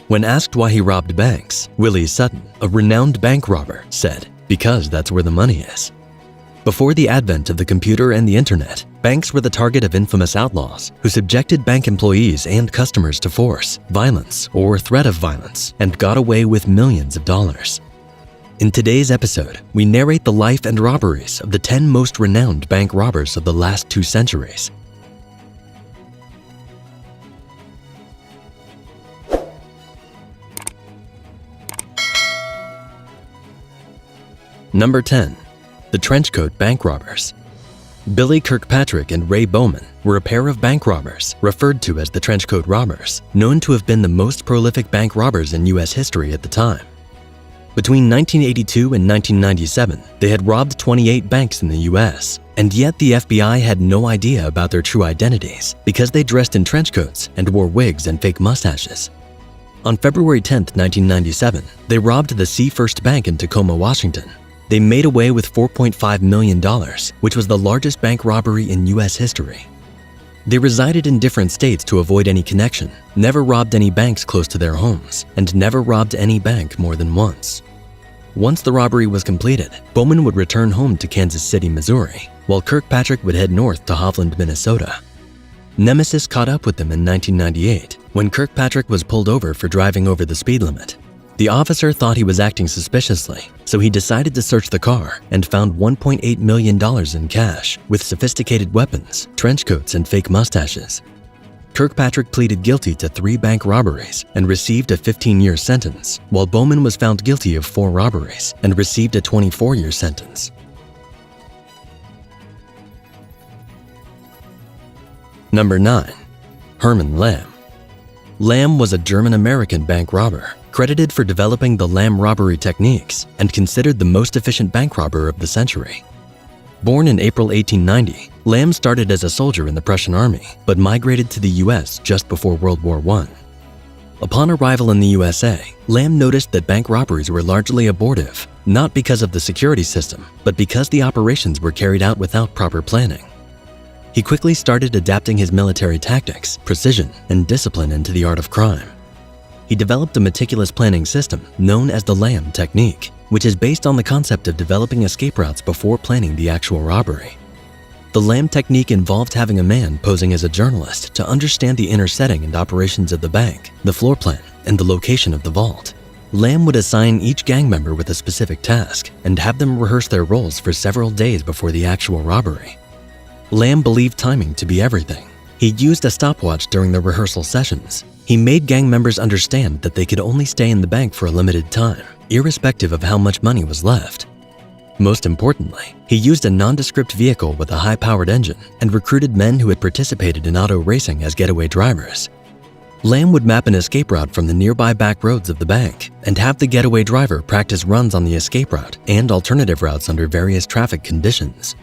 When asked why he robbed banks, Willie Sutton, a renowned bank robber, said, "Because that's where the money is." Before the advent of the computer and the internet, banks were the target of infamous outlaws who subjected bank employees and customers to force, violence, or threat of violence, and got away with millions of dollars. In today's episode, we narrate the life and robberies of the 10 most renowned bank robbers of the last 2 centuries. Number 10. The Trenchcoat Bank Robbers. Billy Kirkpatrick and Ray Bowman were a pair of bank robbers referred to as the Trenchcoat Robbers, known to have been the most prolific bank robbers in U.S. history at the time. Between 1982 and 1997, they had robbed 28 banks in the U.S., and yet the FBI had no idea about their true identities because they dressed in trench coats and wore wigs and fake mustaches. On February 10, 1997, they robbed the Seafirst Bank in Tacoma, Washington. They made away with $4.5 million, which was the largest bank robbery in U.S. history. They resided in different states to avoid any connection, never robbed any banks close to their homes, and never robbed any bank more than once. Once the robbery was completed, Bowman would return home to Kansas City, Missouri, while Kirkpatrick would head north to Hovland, Minnesota. Nemesis caught up with them in 1998 when Kirkpatrick was pulled over for driving over the speed limit. The officer thought he was acting suspiciously, so he decided to search the car and found $1.8 million in cash with sophisticated weapons, trench coats, and fake mustaches. Kirkpatrick pleaded guilty to 3 bank robberies and received a 15-year sentence, while Bowman was found guilty of 4 robberies and received a 24-year sentence. Number 9. Herman Lamb. Lamb was a German-American bank robber, credited for developing the Lamb robbery techniques and considered the most efficient bank robber of the century. Born in April 1890, Lamb started as a soldier in the Prussian army, but migrated to the U.S. just before World War I. Upon arrival in the USA, Lamb noticed that bank robberies were largely abortive, not because of the security system, but because the operations were carried out without proper planning. He quickly started adapting his military tactics, precision, and discipline into the art of crime. He developed a meticulous planning system known as the Lamb technique, which is based on the concept of developing escape routes before planning the actual robbery. The Lamb technique involved having a man posing as a journalist to understand the inner setting and operations of the bank, the floor plan, and the location of the vault. Lamb would assign each gang member with a specific task and have them rehearse their roles for several days before the actual robbery. Lamb believed timing to be everything. He used a stopwatch during the rehearsal sessions. He made gang members understand that they could only stay in the bank for a limited time, irrespective of how much money was left. Most importantly, he used a nondescript vehicle with a high-powered engine and recruited men who had participated in auto racing as getaway drivers. Lamb would map an escape route from the nearby back roads of the bank and have the getaway driver practice runs on the escape route and alternative routes under various traffic conditions.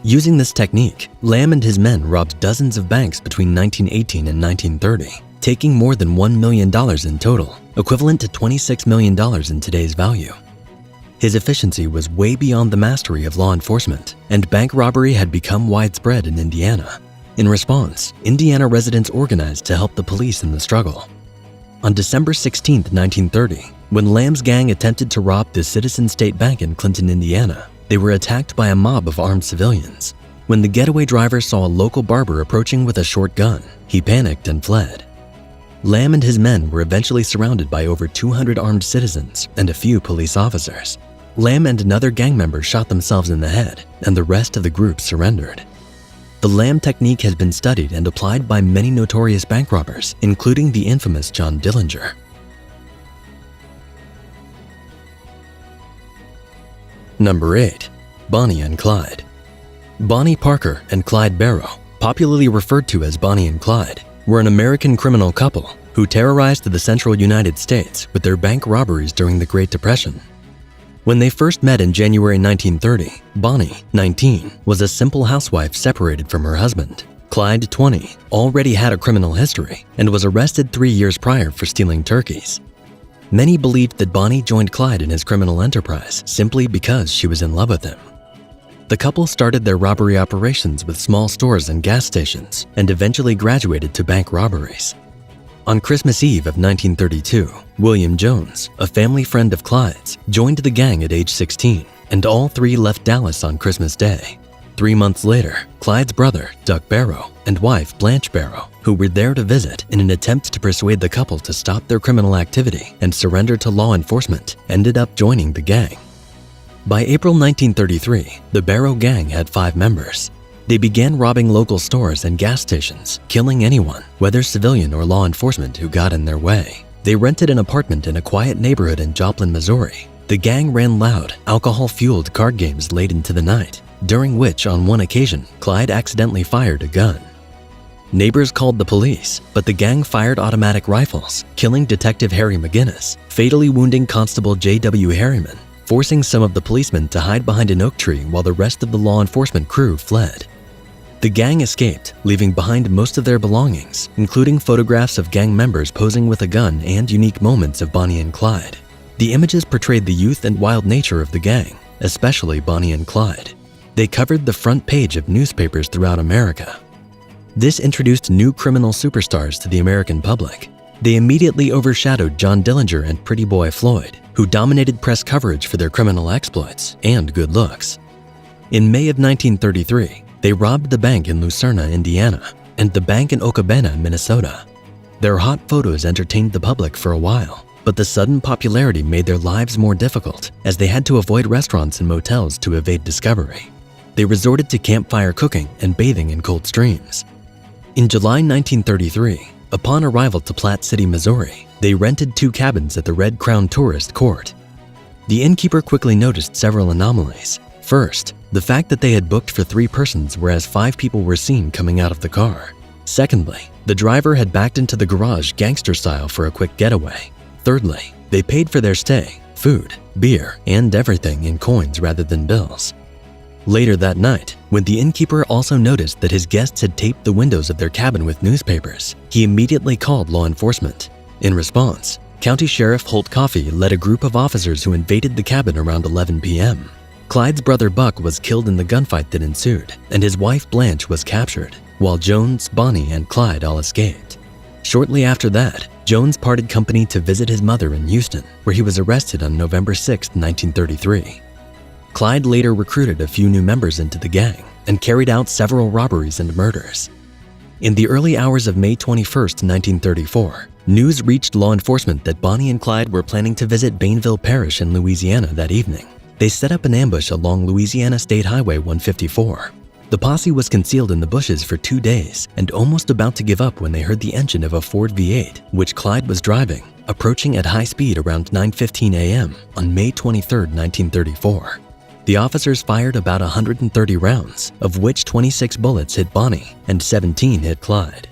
Using this technique, Lamb and his men robbed dozens of banks between 1918 and 1930, taking more than $1 million in total, equivalent to $26 million in today's value. His efficiency was way beyond the mastery of law enforcement, and bank robbery had become widespread in Indiana. In response, Indiana residents organized to help the police in the struggle. On December 16, 1930, when Lamb's gang attempted to rob the Citizen State Bank in Clinton, Indiana, they were attacked by a mob of armed civilians. When the getaway driver saw a local barber approaching with a short gun, he panicked and fled. Lamb and his men were eventually surrounded by over 200 armed citizens and a few police officers. Lamb and another gang member shot themselves in the head, and the rest of the group surrendered. The Lamb technique has been studied and applied by many notorious bank robbers, including the infamous John Dillinger. Number 8. Bonnie and Clyde. Bonnie Parker and Clyde Barrow, popularly referred to as Bonnie and Clyde, were an American criminal couple who terrorized the central United States with their bank robberies during the Great Depression. When they first met in January 1930, Bonnie, 19, was a simple housewife separated from her husband. Clyde, 20, already had a criminal history and was arrested 3 years prior for stealing turkeys. Many believed that Bonnie joined Clyde in his criminal enterprise simply because she was in love with him. The couple started their robbery operations with small stores and gas stations and eventually graduated to bank robberies. On Christmas Eve of 1932, William Jones, a family friend of Clyde's, joined the gang at age 16, and all three left Dallas on Christmas Day. 3 months later, Clyde's brother, Duck Barrow, and wife, Blanche Barrow, who were there to visit in an attempt to persuade the couple to stop their criminal activity and surrender to law enforcement, ended up joining the gang. By April 1933, the Barrow gang had 5 members. They began robbing local stores and gas stations, killing anyone, whether civilian or law enforcement, who got in their way. They rented an apartment in a quiet neighborhood in Joplin, Missouri. The gang ran loud, alcohol-fueled card games late into the night, during which, on one occasion, Clyde accidentally fired a gun. Neighbors called the police, but the gang fired automatic rifles, killing Detective Harry McGinnis, fatally wounding Constable J.W. Harriman, forcing some of the policemen to hide behind an oak tree while the rest of the law enforcement crew fled. The gang escaped, leaving behind most of their belongings, including photographs of gang members posing with a gun and unique moments of Bonnie and Clyde. The images portrayed the youth and wild nature of the gang, especially Bonnie and Clyde. They covered the front page of newspapers throughout America. This introduced new criminal superstars to the American public. They immediately overshadowed John Dillinger and Pretty Boy Floyd, who dominated press coverage for their criminal exploits and good looks. In May of 1933, they robbed the bank in Lucerna, Indiana, and the bank in Okabena, Minnesota. Their hot photos entertained the public for a while, but the sudden popularity made their lives more difficult as they had to avoid restaurants and motels to evade discovery. They resorted to campfire cooking and bathing in cold streams. In July 1933, upon arrival to Platte City, Missouri, they rented 2 cabins at the Red Crown Tourist Court. The innkeeper quickly noticed several anomalies. First, the fact that they had booked for 3 persons, whereas 5 people were seen coming out of the car. Secondly, the driver had backed into the garage gangster style for a quick getaway. Thirdly, they paid for their stay, food, beer, and everything in coins rather than bills. Later that night, when the innkeeper also noticed that his guests had taped the windows of their cabin with newspapers, he immediately called law enforcement. In response, County Sheriff Holt Coffey led a group of officers who invaded the cabin around 11 p.m. Clyde's brother Buck was killed in the gunfight that ensued, and his wife Blanche was captured, while Jones, Bonnie, and Clyde all escaped. Shortly after that, Jones parted company to visit his mother in Houston, where he was arrested on November 6, 1933. Clyde later recruited a few new members into the gang and carried out several robberies and murders. In the early hours of May 21, 1934, news reached law enforcement that Bonnie and Clyde were planning to visit Bainville Parish in Louisiana that evening. They set up an ambush along Louisiana State Highway 154. The posse was concealed in the bushes for 2 days and almost about to give up when they heard the engine of a Ford V8, which Clyde was driving, approaching at high speed around 9:15 a.m. on May 23, 1934. The officers fired about 130 rounds, of which 26 bullets hit Bonnie and 17 hit Clyde.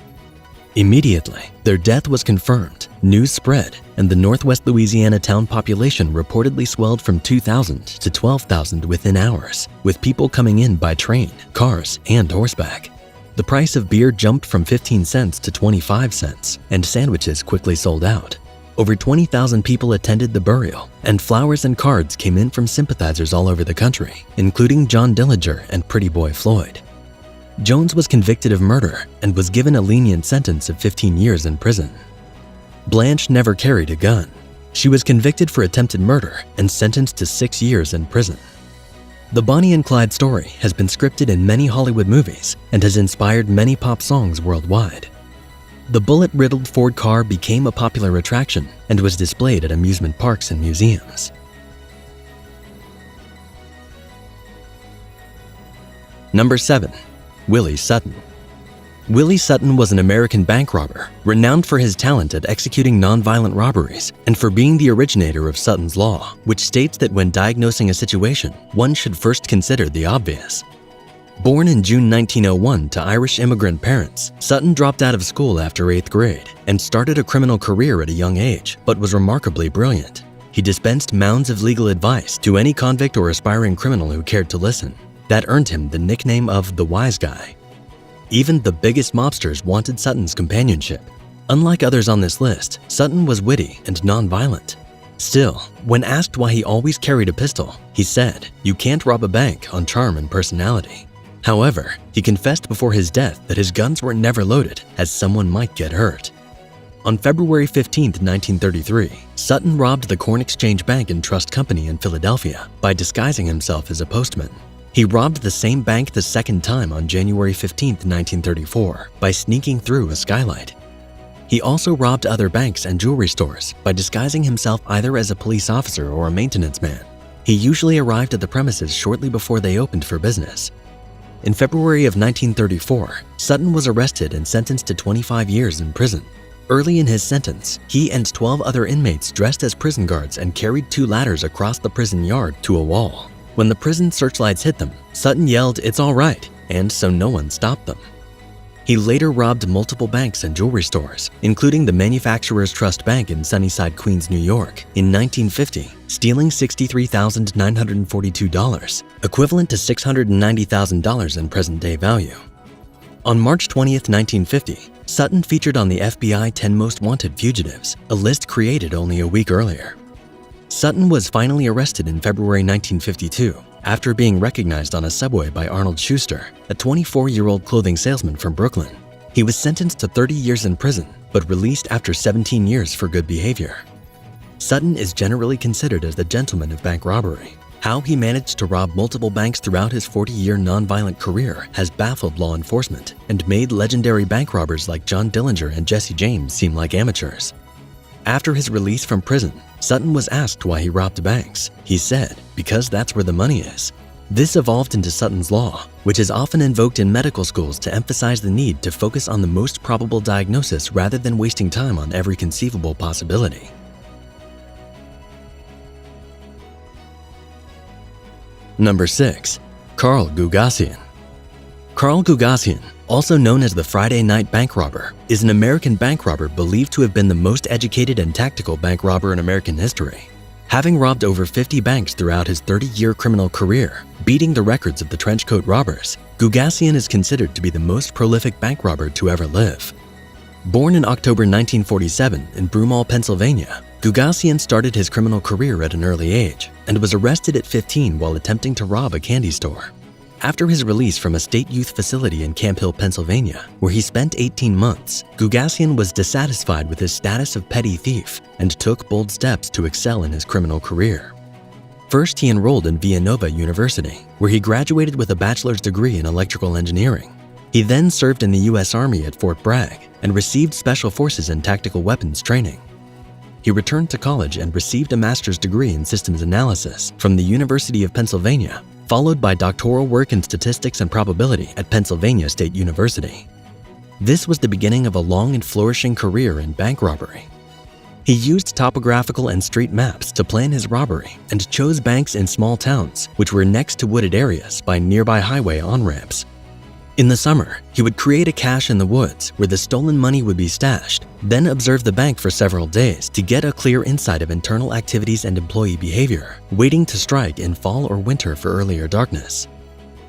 Immediately, their death was confirmed, news spread, and the Northwest Louisiana town population reportedly swelled from 2,000 to 12,000 within hours, with people coming in by train, cars, and horseback. The price of beer jumped from 15 cents to 25 cents, and sandwiches quickly sold out. Over 20,000 people attended the burial, and flowers and cards came in from sympathizers all over the country, including John Dillinger and Pretty Boy Floyd. Jones was convicted of murder and was given a lenient sentence of 15 years in prison. Blanche never carried a gun. She was convicted for attempted murder and sentenced to 6 years in prison. The Bonnie and Clyde story has been scripted in many Hollywood movies and has inspired many pop songs worldwide. The bullet-riddled Ford car became a popular attraction and was displayed at amusement parks and museums. Number 7. Willie Sutton. Willie Sutton was an American bank robber, renowned for his talent at executing nonviolent robberies and for being the originator of Sutton's Law, which states that when diagnosing a situation, one should first consider the obvious. Born in June 1901 to Irish immigrant parents, Sutton dropped out of school after 8th grade and started a criminal career at a young age, but was remarkably brilliant. He dispensed mounds of legal advice to any convict or aspiring criminal who cared to listen. That earned him the nickname of the Wise Guy. Even the biggest mobsters wanted Sutton's companionship. Unlike others on this list, Sutton was witty and nonviolent. Still, when asked why he always carried a pistol, he said, "You can't rob a bank on charm and personality." However, he confessed before his death that his guns were never loaded, as someone might get hurt. On February 15, 1933, Sutton robbed the Corn Exchange Bank and Trust Company in Philadelphia by disguising himself as a postman. He robbed the same bank the second time on January 15, 1934, by sneaking through a skylight. He also robbed other banks and jewelry stores by disguising himself either as a police officer or a maintenance man. He usually arrived at the premises shortly before they opened for business. In February of 1934, Sutton was arrested and sentenced to 25 years in prison. Early in his sentence, he and 12 other inmates dressed as prison guards and carried 2 ladders across the prison yard to a wall. When the prison searchlights hit them, Sutton yelled, "It's all right," and so no one stopped them. He later robbed multiple banks and jewelry stores, including the Manufacturers Trust Bank in Sunnyside, Queens, New York, in 1950, stealing $63,942, equivalent to $690,000 in present-day value. On March 20, 1950, Sutton featured on the FBI 10 Most Wanted Fugitives, a list created only a week earlier. Sutton was finally arrested in February 1952 after being recognized on a subway by Arnold Schuster, a 24-year-old clothing salesman from Brooklyn. He was sentenced to 30 years in prison, but released after 17 years for good behavior. Sutton is generally considered as the gentleman of bank robbery. How he managed to rob multiple banks throughout his 40-year nonviolent career has baffled law enforcement and made legendary bank robbers like John Dillinger and Jesse James seem like amateurs. After his release from prison, Sutton was asked why he robbed banks. He said, "Because that's where the money is." This evolved into Sutton's Law, which is often invoked in medical schools to emphasize the need to focus on the most probable diagnosis rather than wasting time on every conceivable possibility. Number 6. Carl Gugasian. Carl Gugasian, also known as the Friday Night Bank Robber, is an American bank robber believed to have been the most educated and tactical bank robber in American history. Having robbed over 50 banks throughout his 30-year criminal career, beating the records of the trenchcoat robbers, Gugasian is considered to be the most prolific bank robber to ever live. Born in October 1947 in Broomall, Pennsylvania, Gugasian started his criminal career at an early age and was arrested at 15 while attempting to rob a candy store. After his release from a state youth facility in Camp Hill, Pennsylvania, where he spent 18 months, Gugasian was dissatisfied with his status of petty thief and took bold steps to excel in his criminal career. First, he enrolled in Villanova University, where he graduated with a bachelor's degree in electrical engineering. He then served in the U.S. Army at Fort Bragg and received Special Forces and Tactical Weapons training. He returned to college and received a master's degree in systems analysis from the University of Pennsylvania, followed by doctoral work in statistics and probability at Pennsylvania State University. This was the beginning of a long and flourishing career in bank robbery. He used topographical and street maps to plan his robbery and chose banks in small towns, which were next to wooded areas by nearby highway on-ramps. In the summer, he would create a cache in the woods where the stolen money would be stashed, then observe the bank for several days to get a clear insight of internal activities and employee behavior, waiting to strike in fall or winter for earlier darkness.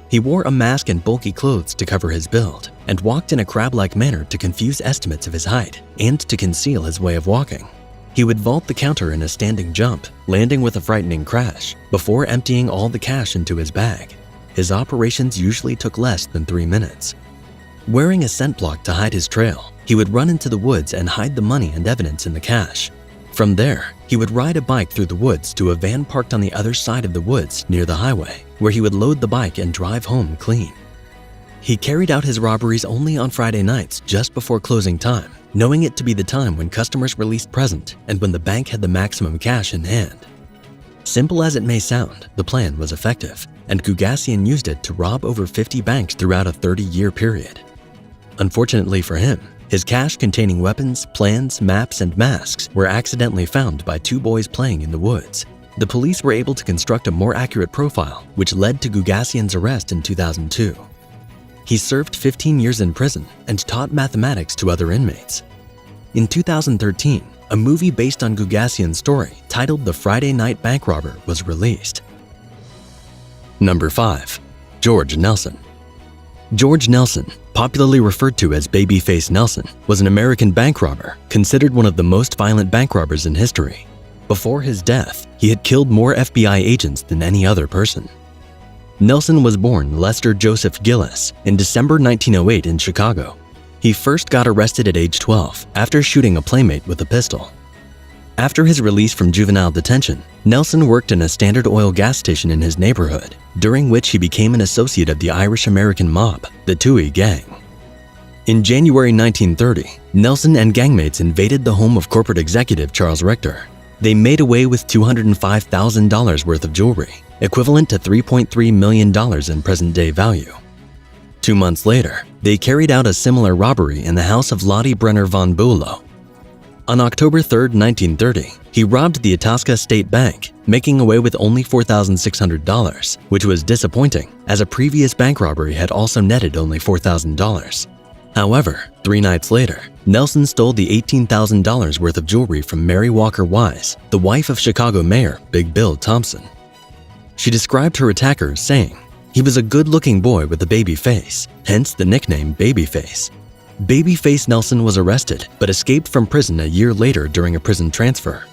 He wore a mask and bulky clothes to cover his build and walked in a crab-like manner to confuse estimates of his height and to conceal his way of walking. He would vault the counter in a standing jump, landing with a frightening crash, before emptying all the cash into his bag. His operations usually took less than 3 minutes. Wearing a scent block to hide his trail, he would run into the woods and hide the money and evidence in the cache. From there, he would ride a bike through the woods to a van parked on the other side of the woods near the highway, where he would load the bike and drive home clean. He carried out his robberies only on Friday nights just before closing time, knowing it to be the time when customers were least present and when the bank had the maximum cash in hand. Simple as it may sound, the plan was effective, and Gugasian used it to rob over 50 banks throughout a 30-year period. Unfortunately for him, his cache containing weapons, plans, maps, and masks were accidentally found by 2 boys playing in the woods. The police were able to construct a more accurate profile, which led to Gugasian's arrest in 2002. He served 15 years in prison and taught mathematics to other inmates. In 2013, a movie based on Gugasian's story titled The Friday Night Bank Robber was released. Number 5. George Nelson. George Nelson, popularly referred to as Babyface Nelson, was an American bank robber, considered one of the most violent bank robbers in history. Before his death, he had killed more FBI agents than any other person. Nelson was born Lester Joseph Gillis in December 1908 in Chicago. He first got arrested at age 12 after shooting a playmate with a pistol. After his release from juvenile detention, Nelson worked in a Standard Oil gas station in his neighborhood, during which he became an associate of the Irish-American mob, the Toohey Gang. In January 1930, Nelson and gangmates invaded the home of corporate executive Charles Richter. They made away with $205,000 worth of jewelry, equivalent to $3.3 million in present-day value. 2 months later, they carried out a similar robbery in the house of Lottie Brenner von Bülow. On October 3, 1930, he robbed the Itasca State Bank, making away with only $4,600, which was disappointing, as a previous bank robbery had also netted only $4,000. However, 3 nights later, Nelson stole the $18,000 worth of jewelry from Mary Walker Wise, the wife of Chicago Mayor Big Bill Thompson. She described her attacker saying, "He was a good-looking boy with a baby face, hence the nickname Babyface." Babyface Nelson was arrested but escaped from prison a year later during a prison transfer.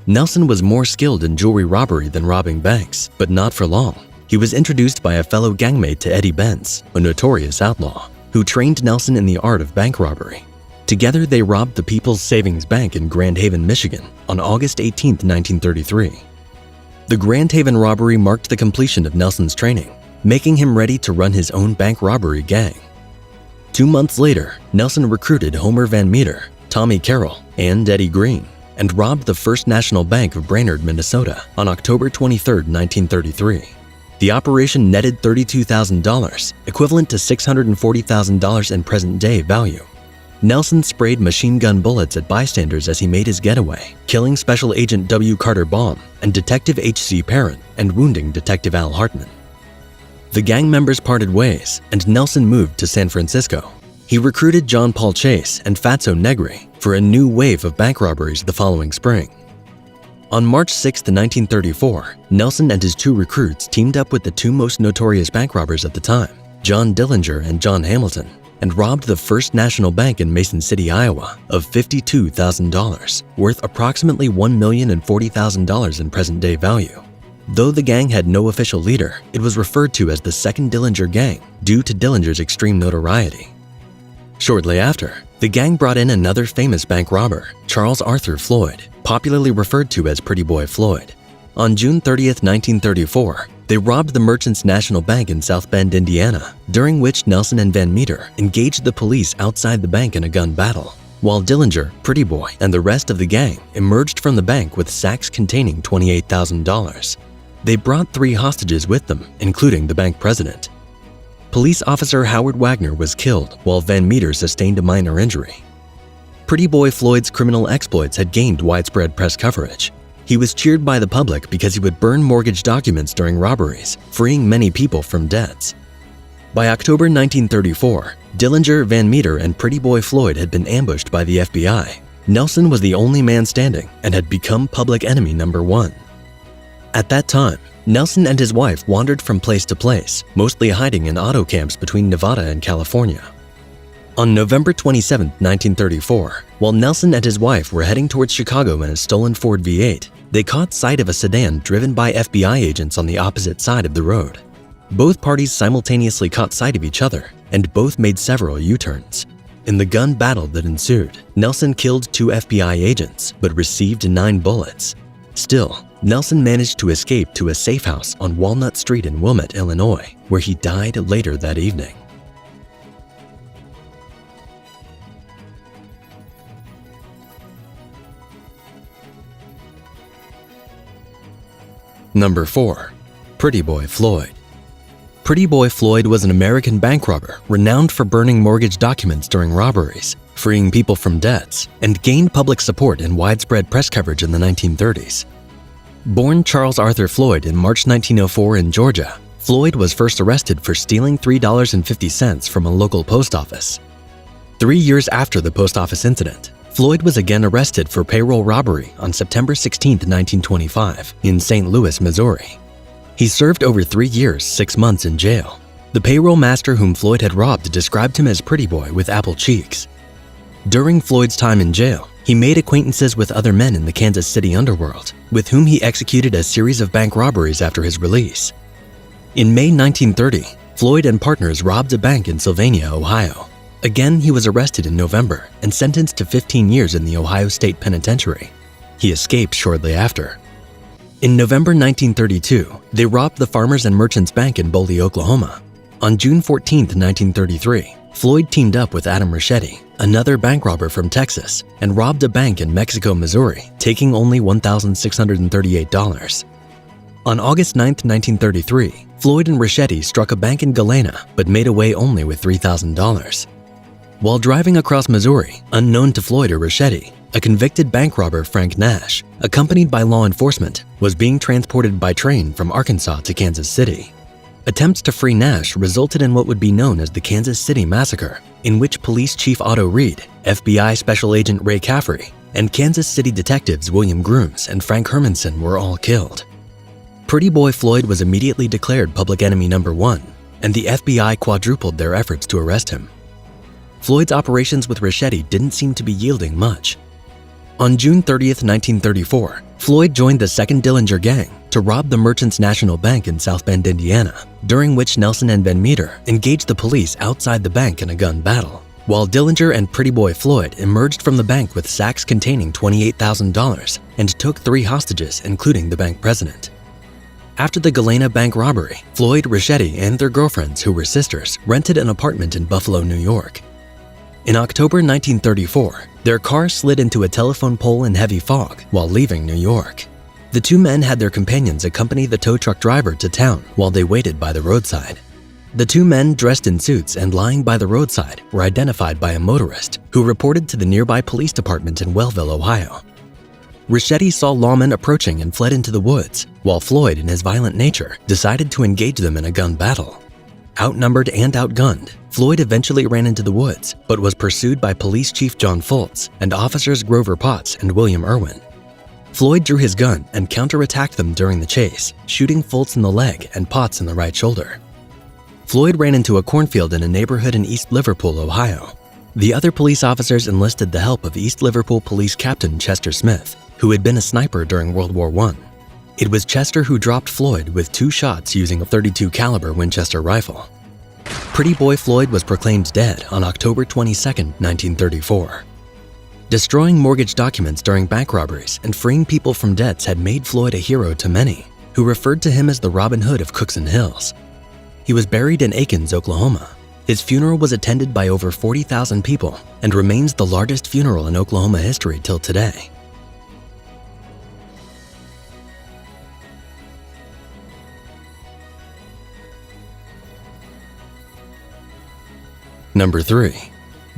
Nelson was more skilled in jewelry robbery than robbing banks, but not for long. He was introduced by a fellow gangmate to Eddie Benz, a notorious outlaw, who trained Nelson in the art of bank robbery. Together, they robbed the People's Savings Bank in Grand Haven, Michigan, on August 18, 1933. The Grand Haven robbery marked the completion of Nelson's training, making him ready to run his own bank robbery gang. 2 months later, Nelson recruited Homer Van Meter, Tommy Carroll, and Eddie Green, and robbed the First National Bank of Brainerd, Minnesota, on October 23, 1933. The operation netted $32,000, equivalent to $640,000 in present-day value. Nelson sprayed machine gun bullets at bystanders as he made his getaway, killing Special Agent W. Carter Baum and Detective H.C. Perrin, and wounding Detective Al Hartman. The gang members parted ways, and Nelson moved to San Francisco. He recruited John Paul Chase and Fatso Negri for a new wave of bank robberies the following spring. On March 6, 1934, Nelson and his 2 recruits teamed up with the 2 most notorious bank robbers at the time, John Dillinger and John Hamilton, and robbed the First National Bank in Mason City, Iowa, of $52,000, worth approximately $1,040,000 in present-day value. Though the gang had no official leader, it was referred to as the Second Dillinger Gang due to Dillinger's extreme notoriety. Shortly after, the gang brought in another famous bank robber, Charles Arthur Floyd, popularly referred to as Pretty Boy Floyd. On June 30, 1934, they robbed the Merchants National Bank in South Bend, Indiana, during which Nelson and Van Meter engaged the police outside the bank in a gun battle, while Dillinger, Pretty Boy, and the rest of the gang emerged from the bank with sacks containing $28,000. They brought 3 hostages with them, including the bank president. Police officer Howard Wagner was killed, while Van Meter sustained a minor injury. Pretty Boy Floyd's criminal exploits had gained widespread press coverage. He was cheered by the public because he would burn mortgage documents during robberies, freeing many people from debts. By October 1934, Dillinger, Van Meter, and Pretty Boy Floyd had been ambushed by the FBI. Nelson was the only man standing and had become public enemy number 1. At that time, Nelson and his wife wandered from place to place, mostly hiding in auto camps between Nevada and California. On November 27, 1934, while Nelson and his wife were heading towards Chicago in a stolen Ford V8, they caught sight of a sedan driven by FBI agents on the opposite side of the road. Both parties simultaneously caught sight of each other, and both made several U-turns. In the gun battle that ensued, Nelson killed 2 FBI agents, but received 9 bullets. Still, Nelson managed to escape to a safe house on Walnut Street in Wilmette, Illinois, where he died later that evening. Number 4. Pretty Boy Floyd. Pretty Boy Floyd was an American bank robber renowned for burning mortgage documents during robberies, freeing people from debts, and gained public support and widespread press coverage in the 1930s. Born Charles Arthur Floyd in March 1904 in Georgia, Floyd was first arrested for stealing $3.50 from a local post office. 3 years after the post office incident, Floyd was again arrested for payroll robbery on September 16, 1925, in St. Louis, Missouri. He served over 3 years, 6 months in jail. The payroll master whom Floyd had robbed described him as Pretty Boy with apple cheeks. During Floyd's time in jail, he made acquaintances with other men in the Kansas City underworld, with whom he executed a series of bank robberies after his release. In May 1930, Floyd and partners robbed a bank in Sylvania, Ohio. Again, he was arrested in November and sentenced to 15 years in the Ohio State Penitentiary. He escaped shortly after. In November 1932, they robbed the Farmers and Merchants Bank in Boley, Oklahoma. On June 14, 1933, Floyd teamed up with Adam Richetti, another bank robber from Texas, and robbed a bank in Mexico, Missouri, taking only $1,638. On August 9, 1933, Floyd and Richetti struck a bank in Galena but made away only with $3,000. While driving across Missouri, unknown to Floyd or Richetti, a convicted bank robber, Frank Nash, accompanied by law enforcement, was being transported by train from Arkansas to Kansas City. Attempts to free Nash resulted in what would be known as the Kansas City Massacre, in which Police Chief Otto Reed, FBI Special Agent Ray Caffrey, and Kansas City detectives William Grooms and Frank Hermanson were all killed. Pretty Boy Floyd was immediately declared public enemy number 1, and the FBI quadrupled their efforts to arrest him. Floyd's operations with Richetti didn't seem to be yielding much. On June 30, 1934, Floyd joined the 2nd Dillinger Gang to rob the Merchants National Bank in South Bend, Indiana, during which Nelson and Van Meter engaged the police outside the bank in a gun battle, while Dillinger and Pretty Boy Floyd emerged from the bank with sacks containing $28,000 and took 3 hostages, including the bank president. After the Galena bank robbery, Floyd, Richetti, and their girlfriends, who were sisters, rented an apartment in Buffalo, New York. In October 1934, their car slid into a telephone pole in heavy fog while leaving New York. The 2 men had their companions accompany the tow truck driver to town while they waited by the roadside. The 2 men, dressed in suits and lying by the roadside, were identified by a motorist who reported to the nearby police department in Wellville, Ohio. Richetti saw lawmen approaching and fled into the woods, while Floyd, in his violent nature, decided to engage them in a gun battle. Outnumbered and outgunned, Floyd eventually ran into the woods, but was pursued by Police Chief John Fultz and Officers Grover Potts and William Irwin. Floyd drew his gun and counterattacked them during the chase, shooting Fultz in the leg and Potts in the right shoulder. Floyd ran into a cornfield in a neighborhood in East Liverpool, Ohio. The other police officers enlisted the help of East Liverpool Police Captain Chester Smith, who had been a sniper during World War I. It was Chester who dropped Floyd with 2 shots using a .32 caliber Winchester rifle. Pretty Boy Floyd was proclaimed dead on October 22, 1934. Destroying mortgage documents during bank robberies and freeing people from debts had made Floyd a hero to many, who referred to him as the Robin Hood of Cookson Hills. He was buried in Aikens, Oklahoma. His funeral was attended by over 40,000 people and remains the largest funeral in Oklahoma history till today. Number 3.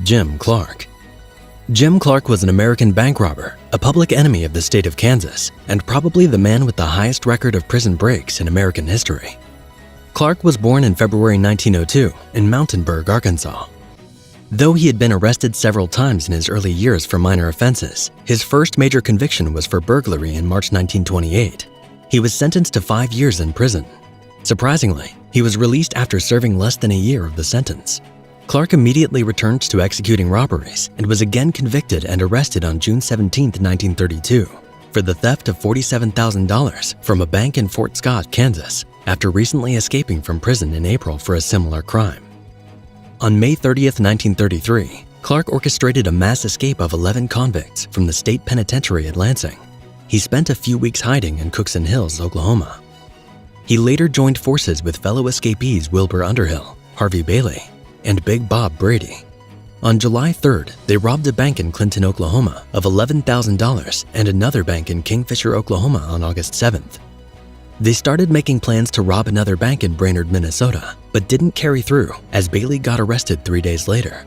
Jim Clark. Jim Clark was an American bank robber, a public enemy of the state of Kansas, and probably the man with the highest record of prison breaks in American history. Clark was born in February 1902 in Mountainburg, Arkansas. Though he had been arrested several times in his early years for minor offenses, his first major conviction was for burglary in March 1928. He was sentenced to 5 years in prison. Surprisingly, he was released after serving less than a year of the sentence. Clark immediately returned to executing robberies and was again convicted and arrested on June 17, 1932, for the theft of $47,000 from a bank in Fort Scott, Kansas, after recently escaping from prison in April for a similar crime. On May 30, 1933, Clark orchestrated a mass escape of 11 convicts from the state penitentiary at Lansing. He spent a few weeks hiding in Cookson Hills, Oklahoma. He later joined forces with fellow escapees Wilbur Underhill, Harvey Bailey, and Big Bob Brady. On July 3rd, they robbed a bank in Clinton, Oklahoma of $11,000 and another bank in Kingfisher, Oklahoma on August 7th. They started making plans to rob another bank in Brainerd, Minnesota, but didn't carry through as Bailey got arrested 3 days later.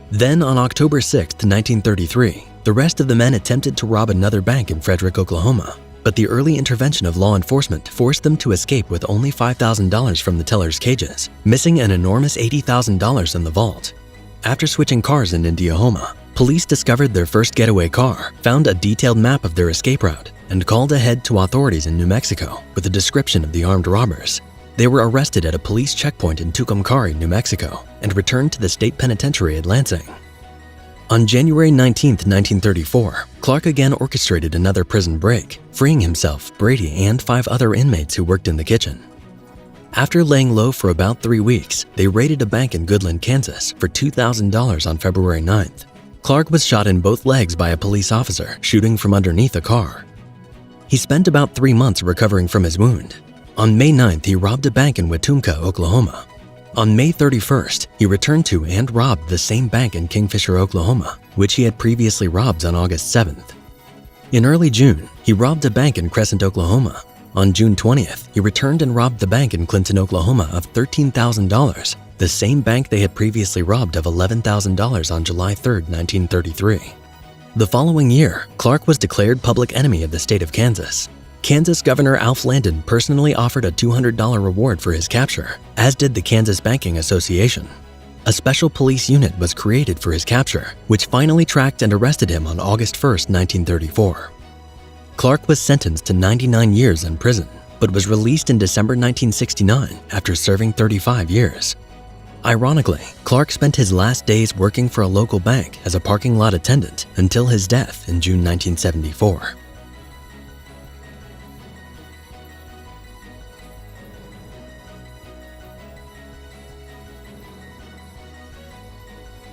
Then on October 6, 1933, the rest of the men attempted to rob another bank in Frederick, Oklahoma, but the early intervention of law enforcement forced them to escape with only $5,000 from the teller's cages, missing an enormous $80,000 in the vault. After switching cars in Indiahoma, police discovered their first getaway car, found a detailed map of their escape route, and called ahead to authorities in New Mexico with a description of the armed robbers. They were arrested at a police checkpoint in Tucumcari, New Mexico, and returned to the state penitentiary at Lansing. On January 19, 1934, Clark again orchestrated another prison break, freeing himself, Brady, and 5 other inmates who worked in the kitchen. After laying low for about 3 weeks, they raided a bank in Goodland, Kansas for $2,000 on February 9th. Clark was shot in both legs by a police officer shooting from underneath a car. He spent about 3 months recovering from his wound. On May 9th, he robbed a bank in Wetumpka, Oklahoma. On May 31st, he returned to and robbed the same bank in Kingfisher, Oklahoma, which he had previously robbed on August 7th. In early June, he robbed a bank in Crescent, Oklahoma. On June 20th, he returned and robbed the bank in Clinton, Oklahoma of $13,000, the same bank they had previously robbed of $11,000 on July 3, 1933. The following year, Clark was declared public enemy of the state of Kansas. Kansas Governor Alf Landon personally offered a $200 reward for his capture, as did the Kansas Banking Association. A special police unit was created for his capture, which finally tracked and arrested him on August 1, 1934. Clark was sentenced to 99 years in prison, but was released in December 1969 after serving 35 years. Ironically, Clark spent his last days working for a local bank as a parking lot attendant until his death in June 1974.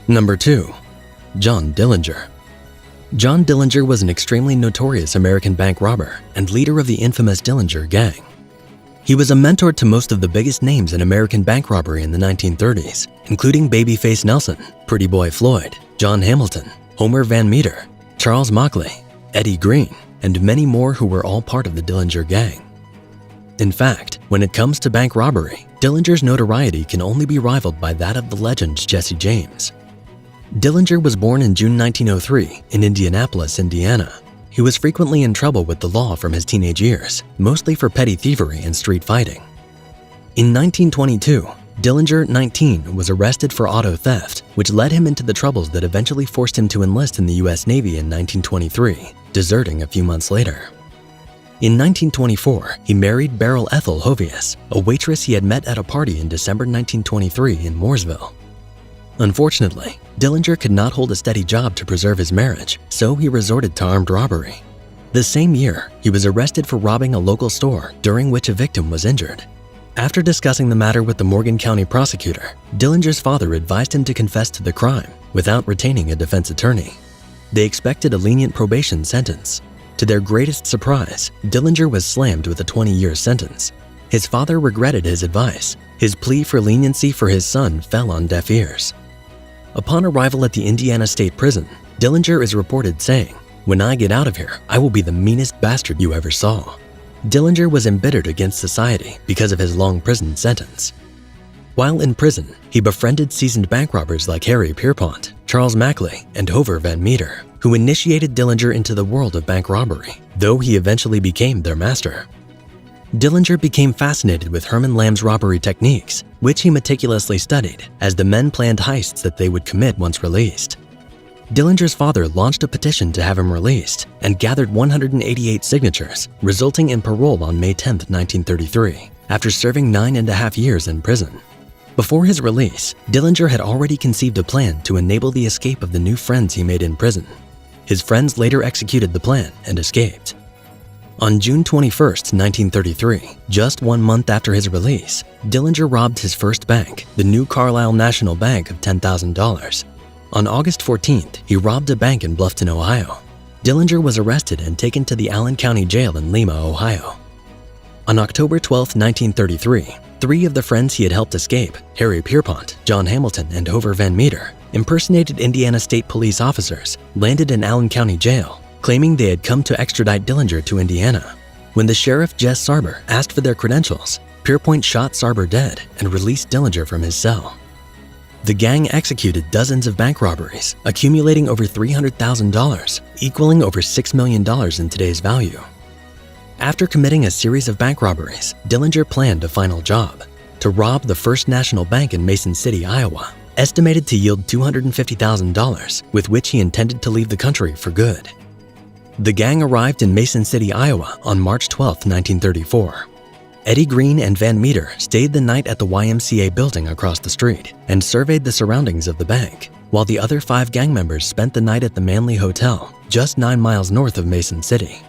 Number 2. John Dillinger. John Dillinger was an extremely notorious American bank robber and leader of the infamous Dillinger Gang. He was a mentor to most of the biggest names in American bank robbery in the 1930s, including Babyface Nelson, Pretty Boy Floyd, John Hamilton, Homer Van Meter, Charles Mockley, Eddie Green, and many more who were all part of the Dillinger Gang. In fact, when it comes to bank robbery, Dillinger's notoriety can only be rivaled by that of the legend Jesse James. Dillinger was born in June 1903 in Indianapolis, Indiana. He was frequently in trouble with the law from his teenage years, mostly for petty thievery and street fighting. In 1922, Dillinger, 19, was arrested for auto theft, which led him into the troubles that eventually forced him to enlist in the U.S. Navy in 1923, deserting a few months later. In 1924, he married Beryl Ethel Hovius, a waitress he had met at a party in December 1923 in Mooresville. Unfortunately, Dillinger could not hold a steady job to preserve his marriage, so he resorted to armed robbery. The same year, he was arrested for robbing a local store, during which a victim was injured. After discussing the matter with the Morgan County prosecutor, Dillinger's father advised him to confess to the crime without retaining a defense attorney. They expected a lenient probation sentence. To their greatest surprise, Dillinger was slammed with a 20-year sentence. His father regretted his advice. His plea for leniency for his son fell on deaf ears. Upon arrival at the Indiana State Prison, Dillinger is reported saying, "When I get out of here, I will be the meanest bastard you ever saw." Dillinger was embittered against society because of his long prison sentence. While in prison, he befriended seasoned bank robbers like Harry Pierpont, Charles Mackley, and Hover Van Meter, who initiated Dillinger into the world of bank robbery, though he eventually became their master. Dillinger became fascinated with Herman Lamb's robbery techniques, which he meticulously studied as the men planned heists that they would commit once released. Dillinger's father launched a petition to have him released and gathered 188 signatures, resulting in parole on May 10, 1933, after serving 9.5 years in prison. Before his release, Dillinger had already conceived a plan to enable the escape of the new friends he made in prison. His friends later executed the plan and escaped. On June 21, 1933, just 1 month after his release, Dillinger robbed his first bank, the New Carlisle National Bank, of $10,000. On August 14th, he robbed a bank in Bluffton, Ohio. Dillinger was arrested and taken to the Allen County Jail in Lima, Ohio. On October 12, 1933, 3 of the friends he had helped escape, Harry Pierpont, John Hamilton, and Hover Van Meter, impersonated Indiana State Police officers, landed in Allen County Jail, claiming they had come to extradite Dillinger to Indiana. When the sheriff, Jess Sarber, asked for their credentials, Pierpont shot Sarber dead and released Dillinger from his cell. The gang executed dozens of bank robberies, accumulating over $300,000, equaling over $6 million in today's value. After committing a series of bank robberies, Dillinger planned a final job: to rob the First National Bank in Mason City, Iowa, estimated to yield $250,000, with which he intended to leave the country for good. The gang arrived in Mason City, Iowa on March 12, 1934. Eddie Green and Van Meter stayed the night at the YMCA building across the street and surveyed the surroundings of the bank, while the other 5 gang members spent the night at the Manley Hotel, just 9 miles north of Mason City.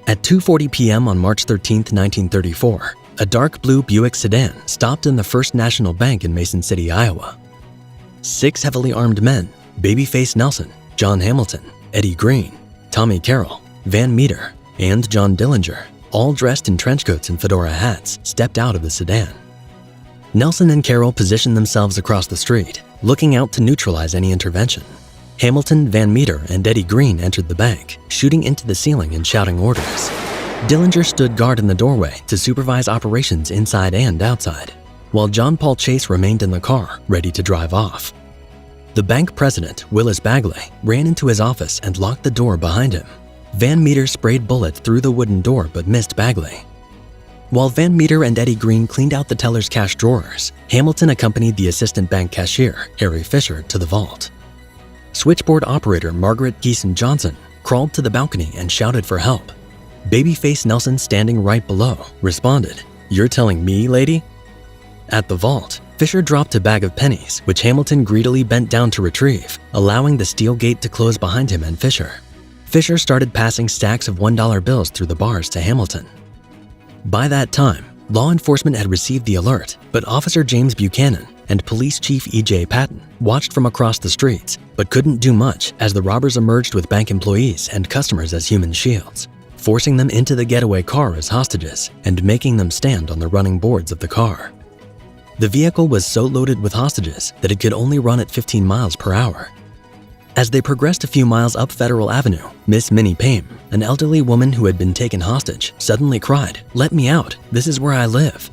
At 2:40 p.m. on March 13, 1934, a dark blue Buick sedan stopped in the First National Bank in Mason City, Iowa. 6 heavily armed men, Babyface Nelson, John Hamilton, Eddie Green, Tommy Carroll, Van Meter, and John Dillinger, all dressed in trench coats and fedora hats, stepped out of the sedan. Nelson and Carroll positioned themselves across the street, looking out to neutralize any intervention. Hamilton, Van Meter, and Eddie Green entered the bank, shooting into the ceiling and shouting orders. Dillinger stood guard in the doorway to supervise operations inside and outside, while John Paul Chase remained in the car, ready to drive off. The bank president, Willis Bagley, ran into his office and locked the door behind him. Van Meter sprayed bullets through the wooden door but missed Bagley. While Van Meter and Eddie Green cleaned out the teller's cash drawers, Hamilton accompanied the assistant bank cashier, Harry Fisher, to the vault. Switchboard operator Margaret Geeson Johnson crawled to the balcony and shouted for help. Babyface Nelson, standing right below, responded, "You're telling me, lady?" At the vault, Fisher dropped a bag of pennies, which Hamilton greedily bent down to retrieve, allowing the steel gate to close behind him and Fisher. Fisher started passing stacks of $1 bills through the bars to Hamilton. By that time, law enforcement had received the alert, but Officer James Buchanan and Police Chief E.J. Patton watched from across the streets, but couldn't do much as the robbers emerged with bank employees and customers as human shields, forcing them into the getaway car as hostages and making them stand on the running boards of the car. The vehicle was so loaded with hostages that it could only run at 15 miles per hour. As they progressed a few miles up Federal Avenue, Miss Minnie Payne, an elderly woman who had been taken hostage, suddenly cried, "Let me out, this is where I live."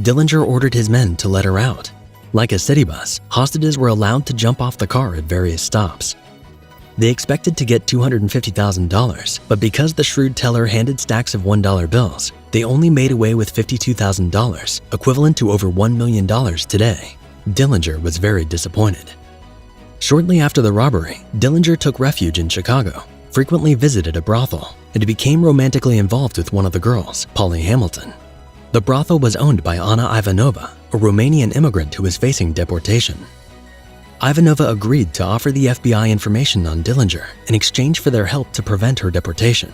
Dillinger ordered his men to let her out. Like a city bus, hostages were allowed to jump off the car at various stops. They expected to get $250,000, but because the shrewd teller handed stacks of $1 bills, they only made away with $52,000, equivalent to over $1 million today. Dillinger was very disappointed. Shortly after the robbery, Dillinger took refuge in Chicago, frequently visited a brothel, and became romantically involved with one of the girls, Polly Hamilton. The brothel was owned by Anna Ivanova, a Romanian immigrant who was facing deportation. Ivanova agreed to offer the FBI information on Dillinger in exchange for their help to prevent her deportation.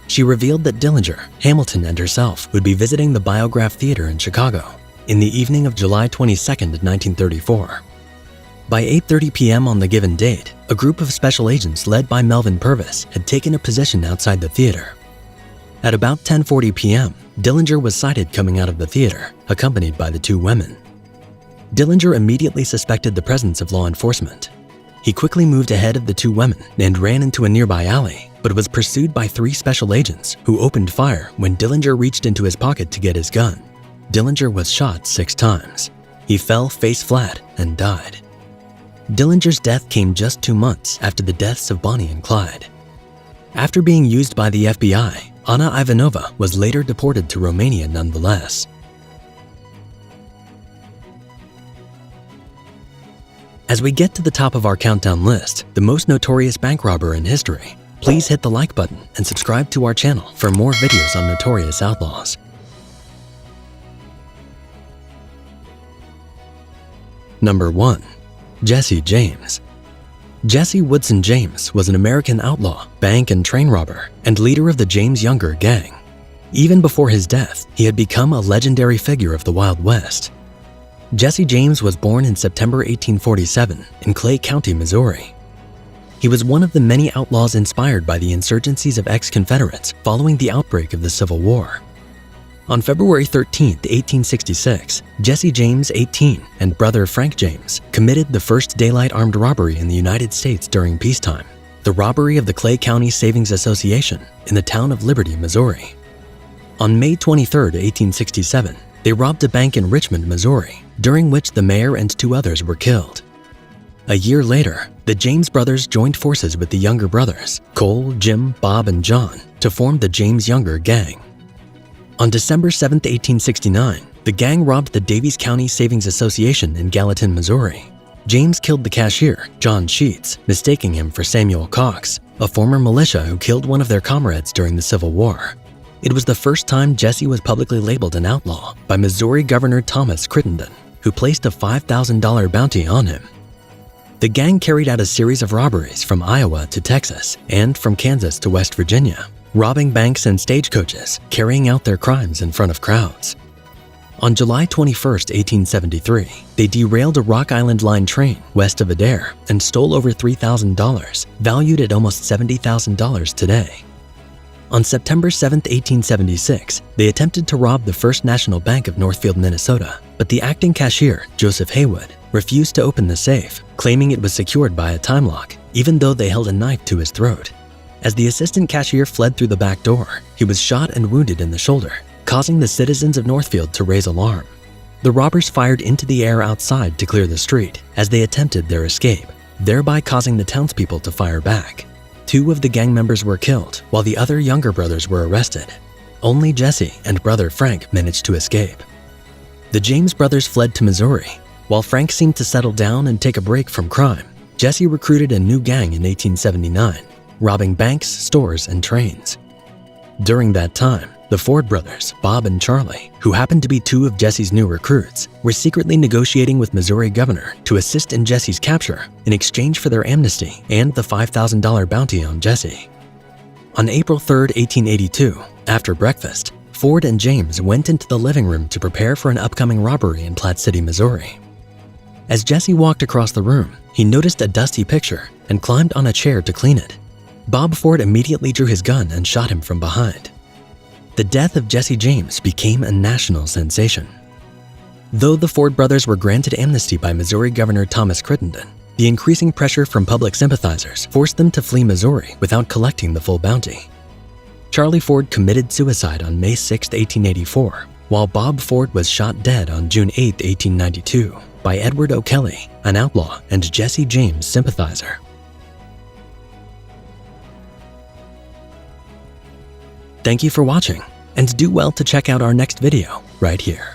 She revealed that Dillinger, Hamilton, and herself would be visiting the Biograph Theater in Chicago in the evening of July 22, 1934. By 8:30 p.m. on the given date, a group of special agents led by Melvin Purvis had taken a position outside the theater. At about 10:40 p.m., Dillinger was sighted coming out of the theater, accompanied by the 2 women. Dillinger immediately suspected the presence of law enforcement. He quickly moved ahead of the 2 women and ran into a nearby alley, but was pursued by 3 special agents who opened fire when Dillinger reached into his pocket to get his gun. Dillinger was shot 6 times. He fell face flat and died. Dillinger's death came just 2 months after the deaths of Bonnie and Clyde. After being used by the FBI, Anna Ivanova was later deported to Romania nonetheless. As we get to the top of our countdown list, the most notorious bank robber in history, please hit the like button and subscribe to our channel for more videos on notorious outlaws. Number 1. Jesse James. Jesse Woodson James was an American outlaw, bank and train robber, and leader of the James Younger gang. Even before his death, he had become a legendary figure of the Wild West. Jesse James was born in September 1847 in Clay County, Missouri. He was one of the many outlaws inspired by the insurgencies of ex-Confederates following the outbreak of the Civil War. On February 13, 1866, Jesse James, 18, and brother Frank James committed the first daylight armed robbery in the United States during peacetime, the robbery of the Clay County Savings Association in the town of Liberty, Missouri. On May 23, 1867, they robbed a bank in Richmond, Missouri, during which the mayor and 2 others were killed. A year later, the James brothers joined forces with the Younger brothers, Cole, Jim, Bob, and John, to form the James Younger gang. On December 7, 1869, the gang robbed the Daviess County Savings Association in Gallatin, Missouri. James killed the cashier, John Sheets, mistaking him for Samuel Cox, a former militia who killed one of their comrades during the Civil War. It was the first time Jesse was publicly labeled an outlaw by Missouri Governor Thomas Crittenden, who placed a $5,000 bounty on him. The gang carried out a series of robberies from Iowa to Texas and from Kansas to West Virginia, robbing banks and stagecoaches, carrying out their crimes in front of crowds. On July 21, 1873, they derailed a Rock Island Line train west of Adair and stole over $3,000, valued at almost $70,000 today. On September 7, 1876, they attempted to rob the First National Bank of Northfield, Minnesota, but the acting cashier, Joseph Haywood, refused to open the safe, claiming it was secured by a time lock, even though they held a knife to his throat. As the assistant cashier fled through the back door, he was shot and wounded in the shoulder, causing the citizens of Northfield to raise alarm. The robbers fired into the air outside to clear the street as they attempted their escape, thereby causing the townspeople to fire back. 2 of the gang members were killed, while the other younger brothers were arrested. Only Jesse and brother Frank managed to escape. The James brothers fled to Missouri. While Frank seemed to settle down and take a break from crime, Jesse recruited a new gang in 1879, robbing banks, stores, and trains. During that time, the Ford brothers, Bob and Charlie, who happened to be 2 of Jesse's new recruits, were secretly negotiating with Missouri governor to assist in Jesse's capture in exchange for their amnesty and the $5,000 bounty on Jesse. On April 3, 1882, after breakfast, Ford and James went into the living room to prepare for an upcoming robbery in Platte City, Missouri. As Jesse walked across the room, he noticed a dusty picture and climbed on a chair to clean it. Bob Ford immediately drew his gun and shot him from behind. The death of Jesse James became a national sensation. Though the Ford brothers were granted amnesty by Missouri Governor Thomas Crittenden, the increasing pressure from public sympathizers forced them to flee Missouri without collecting the full bounty. Charlie Ford committed suicide on May 6, 1884, while Bob Ford was shot dead on June 8, 1892, by Edward O'Kelly, an outlaw and Jesse James sympathizer. Thank you for watching, and do well to check out our next video right here.